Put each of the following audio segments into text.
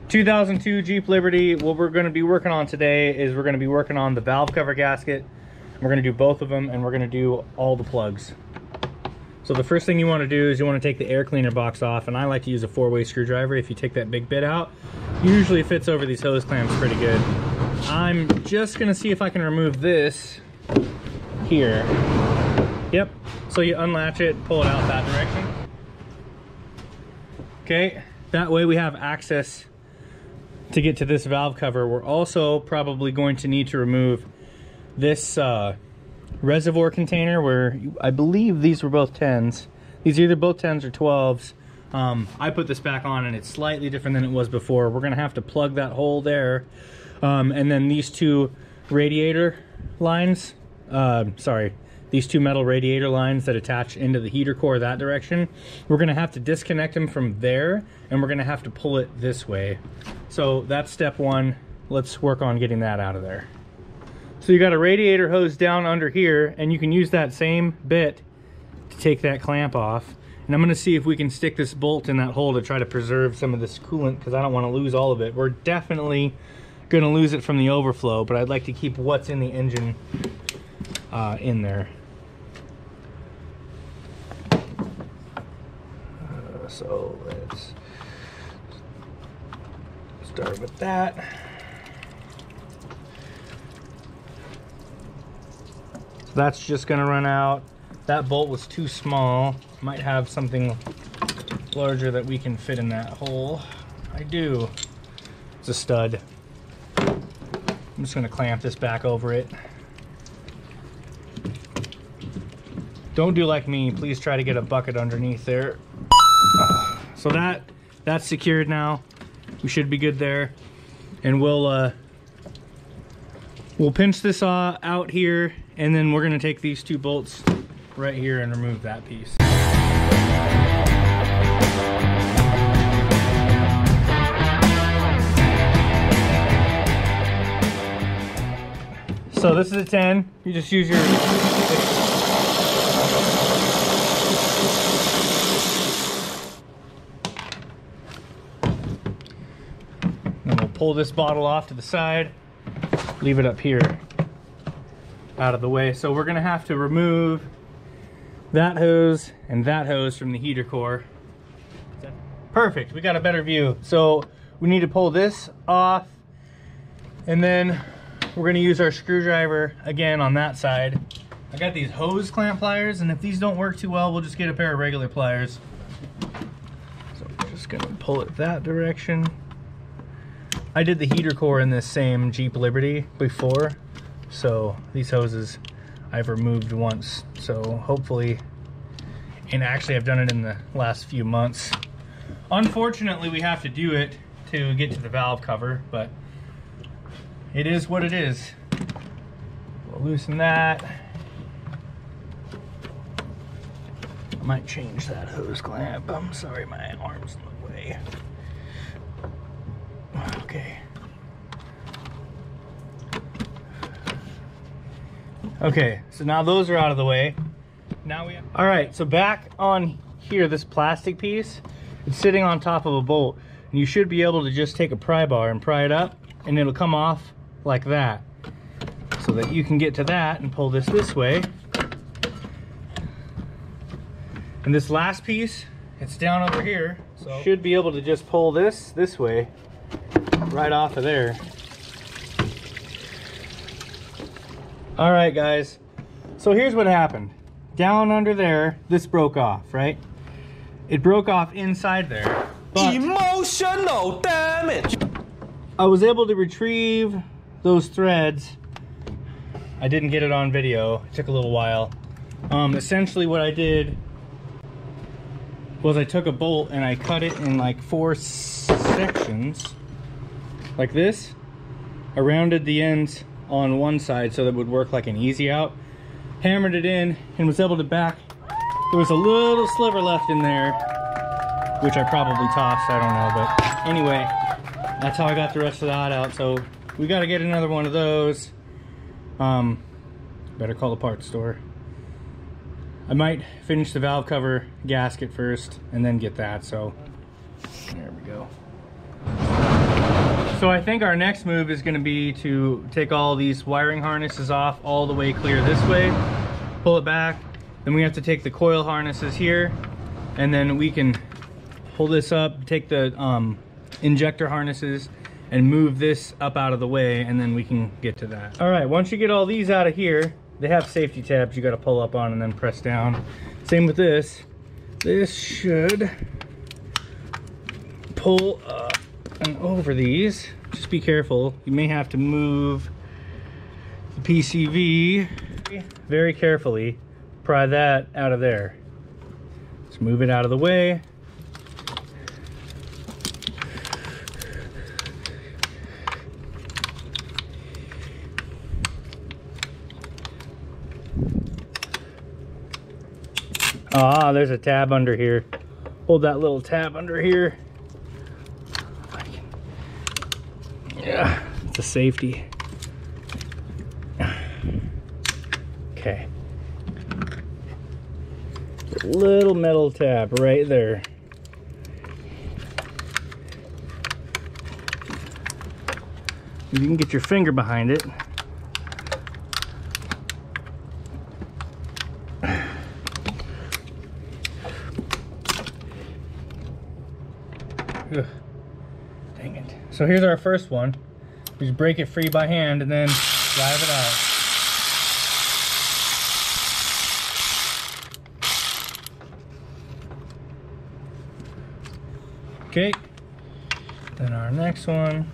2002 Jeep Liberty. What we're going to be working on today is we're going to be working on the valve cover gasket. We're going to do both of them, and we're going to do all the plugs. So the first thing you want to do is you want to take the air cleaner box off, and I like to use a 4-way screwdriver. If you take that big bit out, usually it fits over these hose clamps pretty good. I'm just going to see if I can remove this here. Yep, so you unlatch it, pull it out that direction. Okay, that way we have access to get to this valve cover. We're also probably going to need to remove this reservoir container where I believe these were both 10s. These are either both 10s or 12s. I put this back on and it's slightly different than it was before. We're gonna have to plug that hole there. And then these two radiator lines, these two metal radiator lines that attach into the heater core that direction, we're gonna have to disconnect them from there, and we're gonna have to pull it this way. So that's step one. Let's work on getting that out of there. So you got a radiator hose down under here, and you can use that same bit to take that clamp off. And I'm gonna see if we can stick this bolt in that hole to try to preserve some of this coolant, because I don't wanna lose all of it. We're definitely gonna lose it from the overflow, but I'd like to keep what's in the engine in there. So let's start with that. So that's just gonna run out. That bolt was too small. Might have something larger that we can fit in that hole. I do. It's a stud. I'm just gonna clamp this back over it. Don't do like me, please try to get a bucket underneath there. So that's secured now. We should be good there. And we'll pinch this out here, and then we're gonna take these two bolts right here and remove that piece. So this is a 10. You just use your then we'll pull this bottle off to the side, leave it up here out of the way. So we're gonna have to remove that hose and that hose from the heater core. Perfect, we got a better view. So we need to pull this off, and then we're gonna use our screwdriver again on that side. I got these hose clamp pliers, and if these don't work too well, we'll just get a pair of regular pliers. So we're just gonna pull it that direction. I did the heater core in this same Jeep Liberty before, so these hoses I've removed once. So hopefully, and actually I've done it in the last few months. Unfortunately, we have to do it to get to the valve cover, but it is what it is. We'll loosen that. I might change that hose clamp. I'm sorry, my arm's in the way. Okay. Okay, so now those are out of the way. Now we have... All right, so back on here, this plastic piece, it's sitting on top of a bolt. And you should be able to just take a pry bar and pry it up, and it'll come off like that, so that you can get to that and pull this way. And this last piece, it's down over here, so should be able to just pull this way right off of there. All right, guys, so here's what happened. Down under there, this broke off, right? It broke off inside there, but emotional damage. I was able to retrieve those threads. I didn't get it on video. It took a little while. Essentially what I did was I took a bolt and I cut it in like 4 sections, like this. I rounded the ends on one side so that it would work like an easy out. Hammered it in and was able to back. There was a little sliver left in there, which I probably tossed, I don't know, but anyway, that's how I got the rest of that out. So we got to get another one of those. Better call the parts store. I might finish the valve cover gasket first and then get that, so there we go. So I think our next move is going to be to take all these wiring harnesses off all the way clear this way, pull it back, then we have to take the coil harnesses here, and then we can pull this up, take the injector harnesses and move this up out of the way, and then we can get to that. All right, once you get all these out of here, they have safety tabs you got to pull up on and then press down. Same with this. This should pull up and over these. Just be careful. You may have to move the PCV very carefully. Pry that out of there. Just move it out of the way. Ah, there's a tab under here. Hold that little tab under here. Yeah, it's a safety. Okay. A little metal tab right there. You can get your finger behind it. Ugh. Dang it. So here's our first one. We just break it free by hand and then drive it out. Okay. Then our next one.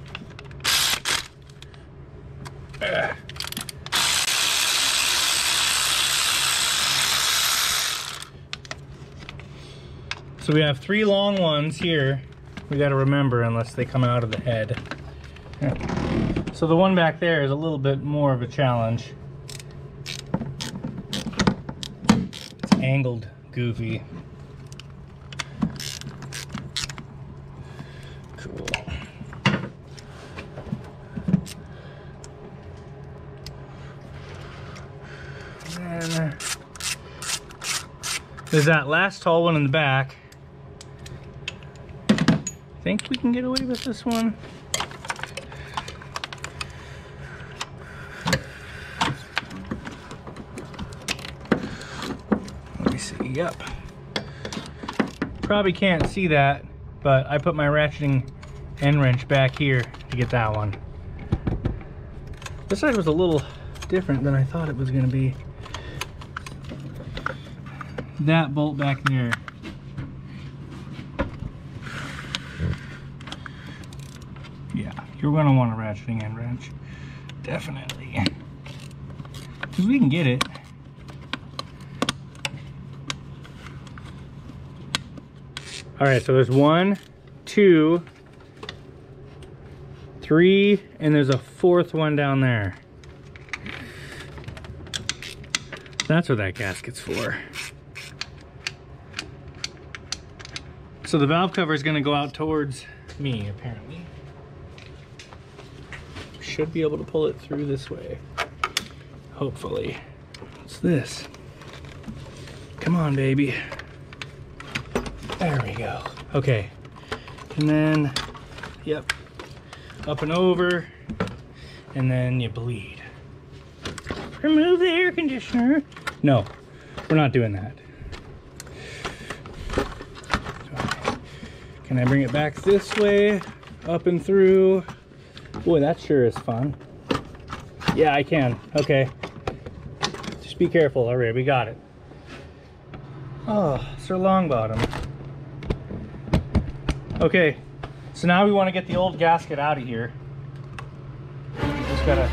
So we have 3 long ones here. We got to remember, unless they come out of the head. So the one back there is a little bit more of a challenge. It's angled goofy. Cool. And then there's that last tall one in the back. Think we can get away with this one? Let me see. Yep. Probably can't see that, but I put my ratcheting end wrench back here to get that one. This side was a little different than I thought it was going to be. That bolt back there. Yeah, you're going to want a ratcheting end wrench. Definitely. Because we can get it. Alright, so there's 1, 2, 3, and there's a 4th one down there. That's what that gasket's for. So the valve cover is going to go out towards me, apparently. Should be able to pull it through this way. Hopefully. What's this? Come on, baby. There we go. Okay. And then, yep. Up and over. And then you bleed. Remove the air conditioner. No, we're not doing that. Can I bring it back this way? Up and through. Boy, that sure is fun. Yeah, I can. Okay. Just be careful. All right, we got it. Oh, Sir Longbottom. Okay, so now we want to get the old gasket out of here. Just gotta...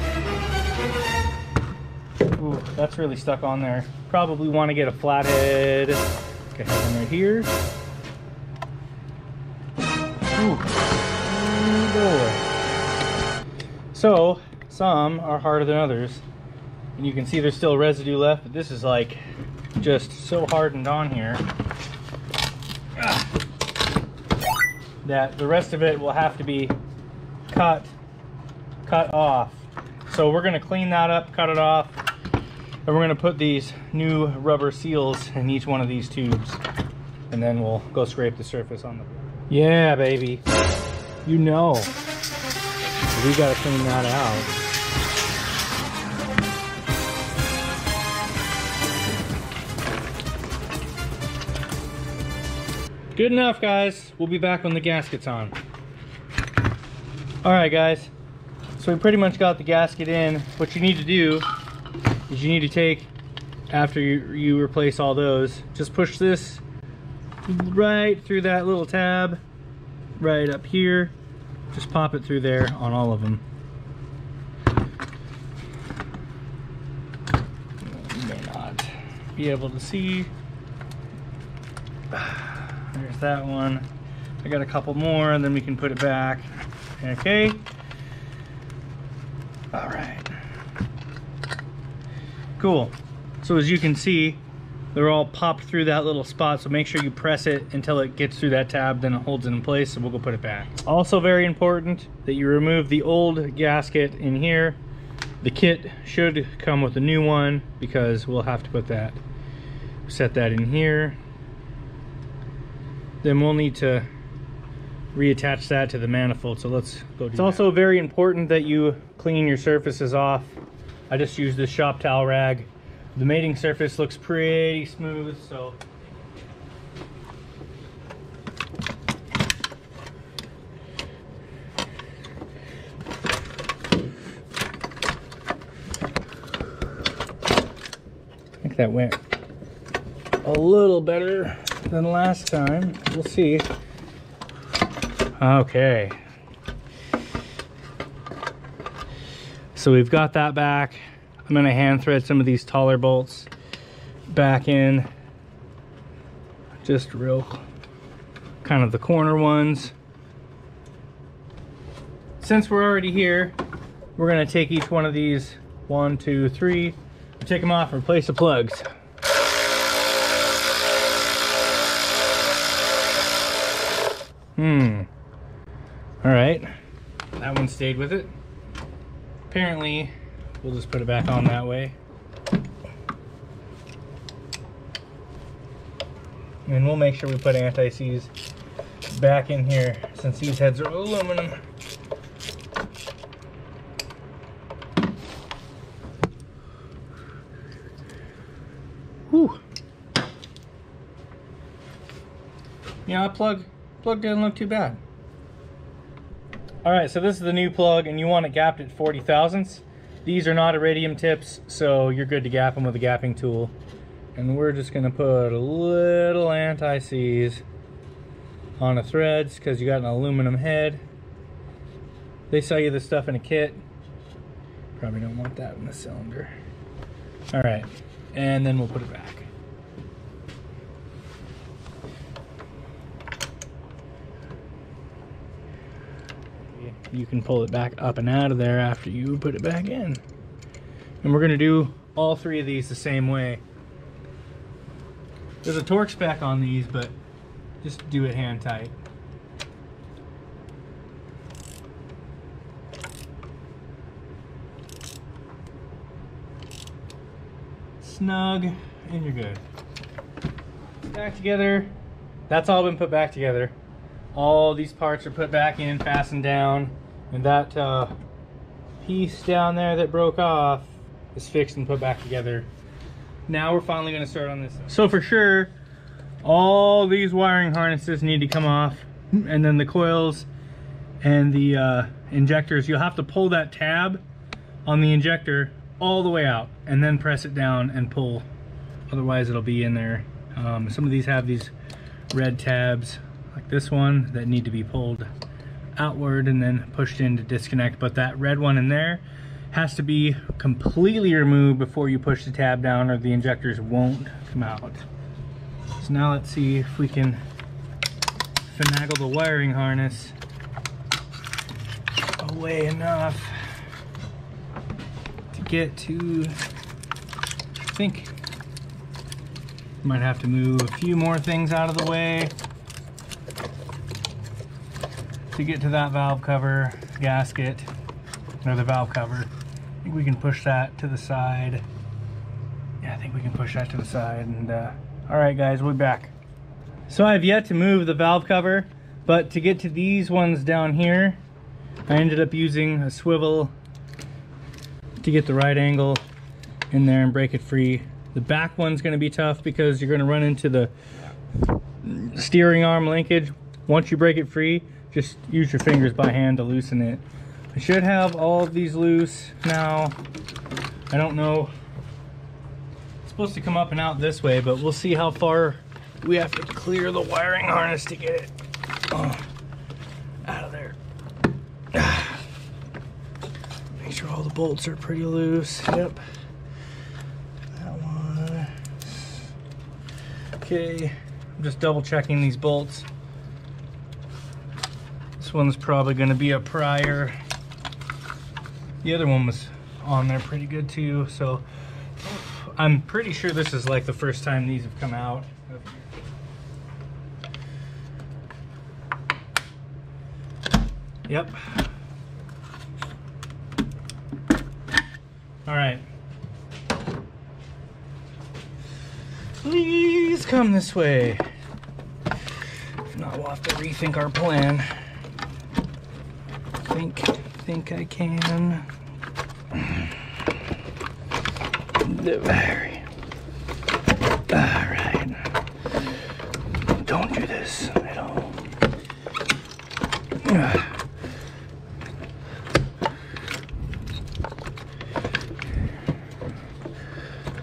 Ooh, that's really stuck on there. Probably want to get a flathead. Okay, and right here. Ooh. Boy. So, some are harder than others. And you can see there's still residue left, but this is like just so hardened on here that the rest of it will have to be cut off. So we're gonna clean that up, cut it off, and we're gonna put these new rubber seals in each one of these tubes, and then we'll go scrape the surface on the... Yeah, baby. You know. We gotta clean that out. Good enough, guys. We'll be back when the gasket's on. All right, guys. So we pretty much got the gasket in. What you need to do is you need to take, after you replace all those, just push this right through that little tab, right up here. Just pop it through there on all of them. You may not be able to see. There's that one. I got a couple more and then we can put it back. Okay. All right. Cool. So as you can see, they're all popped through that little spot, so make sure you press it until it gets through that tab, then it holds it in place, and we'll go put it back. Also very important that you remove the old gasket in here. The kit should come with a new one because we'll have to put that, set that in here. Then we'll need to reattach that to the manifold, so let's go do that. It's also very important that you clean your surfaces off. I just used this shop towel rag. The mating surface looks pretty smooth, so I think that went a little better than last time. We'll see. Okay. So we've got that back. I'm gonna hand thread some of these taller bolts back in. Just real, kind of the corner ones. Since we're already here, we're gonna take each one of these, 1, 2, 3, take them off and replace the plugs. All right, that one stayed with it. Apparently, we'll just put it back on that way. And we'll make sure we put anti-seize back in here since these heads are aluminum. Whew. Yeah, that plug didn't look too bad. All right, so this is the new plug and you want it gapped at 40 thousandths. These are not iridium tips, so you're good to gap them with a gapping tool. And we're just gonna put a little anti-seize on the threads because you got an aluminum head. They sell you this stuff in a kit. Probably don't want that in the cylinder. All right, and then we'll put it back. You can pull it back up and out of there after you put it back in. And we're gonna do all three of these the same way. There's a torque spec on these, but just do it hand tight. Snug, and you're good. Back together. That's all been put back together. All these parts are put back in, fastened down, and that piece down there that broke off is fixed and put back together. Now we're finally going to start on this. So for sure, all these wiring harnesses need to come off, and then the coils and the injectors, you'll have to pull that tab on the injector all the way out and then press it down and pull. Otherwise it'll be in there. Some of these have these red tabs like this one that need to be pulled outward and then pushed in to disconnect, but that red one in there has to be completely removed before you push the tab down or the injectors won't come out. So now let's see if we can finagle the wiring harness away enough to get to, I think might have to move a few more things out of the way to get to that valve cover gasket, or the valve cover. I think we can push that to the side. Yeah, I think we can push that to the side. And all right guys, we'll be back. So I've yet to move the valve cover, but to get to these ones down here, I ended up using a swivel to get the right angle in there and break it free. The back one's going to be tough because you're going to run into the steering arm linkage. Once you break it free, just use your fingers by hand to loosen it. I should have all of these loose now. I don't know. It's supposed to come up and out this way, but we'll see how far we have to clear the wiring harness to get it out of there. Make sure all the bolts are pretty loose. Yep. That one. Okay. I'm just double checking these bolts. This one's probably going to be a prior. The other one was on there pretty good too, so I'm pretty sure this is like the first time these have come out. Yep. All right. Please come this way. If not, we'll have to rethink our plan. Think I can. All right. Don't do this at all.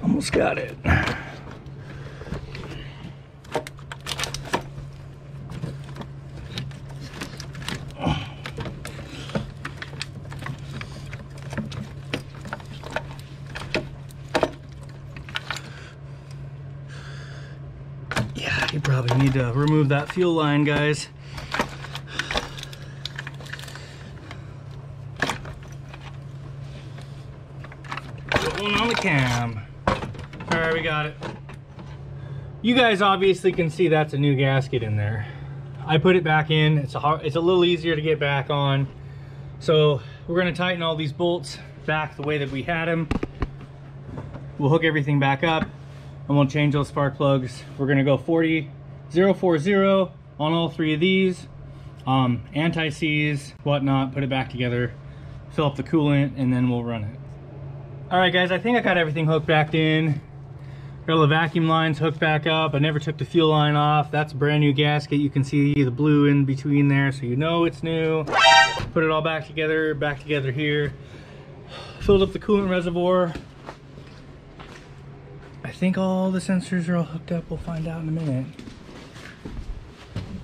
Almost got it. Yeah, you probably need to remove that fuel line, guys. Put one on the cam. All right, we got it. You guys obviously can see that's a new gasket in there. I put it back in. It's a little easier to get back on. So we're gonna tighten all these bolts back the way that we had them. We'll hook everything back up and we'll change those spark plugs. We're gonna go 40-040 on all three of these. Anti-seize, whatnot, put it back together, fill up the coolant, and then we'll run it. All right, guys, I think I got everything hooked back in. Got all the vacuum lines hooked back up. I never took the fuel line off. That's a brand new gasket. You can see the blue in between there, so you know it's new. Put it all back together here. Filled up the coolant reservoir. I think all the sensors are all hooked up. We'll find out in a minute.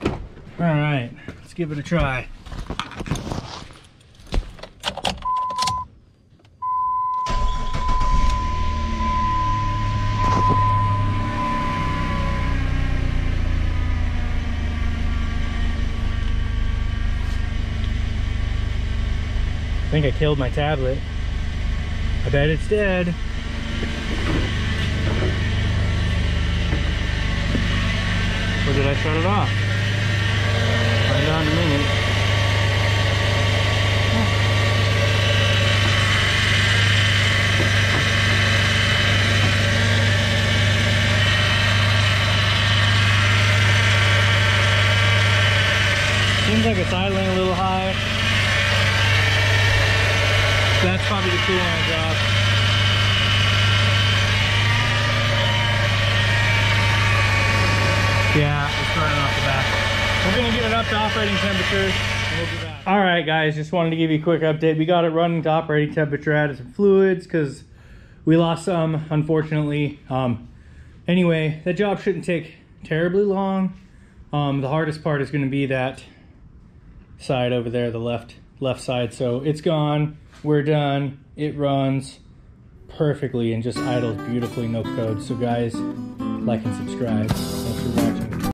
All right, let's give it a try. I think I killed my tablet. I bet it's dead. Or did I shut it off? Find out in a minute. Seems like it's idling a little high. That's probably the coolant drop. Yeah, it's starting off the back. We're gonna get it up to operating temperature and we'll be back. All right, guys, just wanted to give you a quick update. We got it running to operating temperature, added some fluids because we lost some, unfortunately. Anyway, that job shouldn't take terribly long. The hardest part is gonna be that side over there, the left side. So it's gone. We're done. It runs perfectly and just idles beautifully, no code. So guys, like and subscribe. Thanks for watching.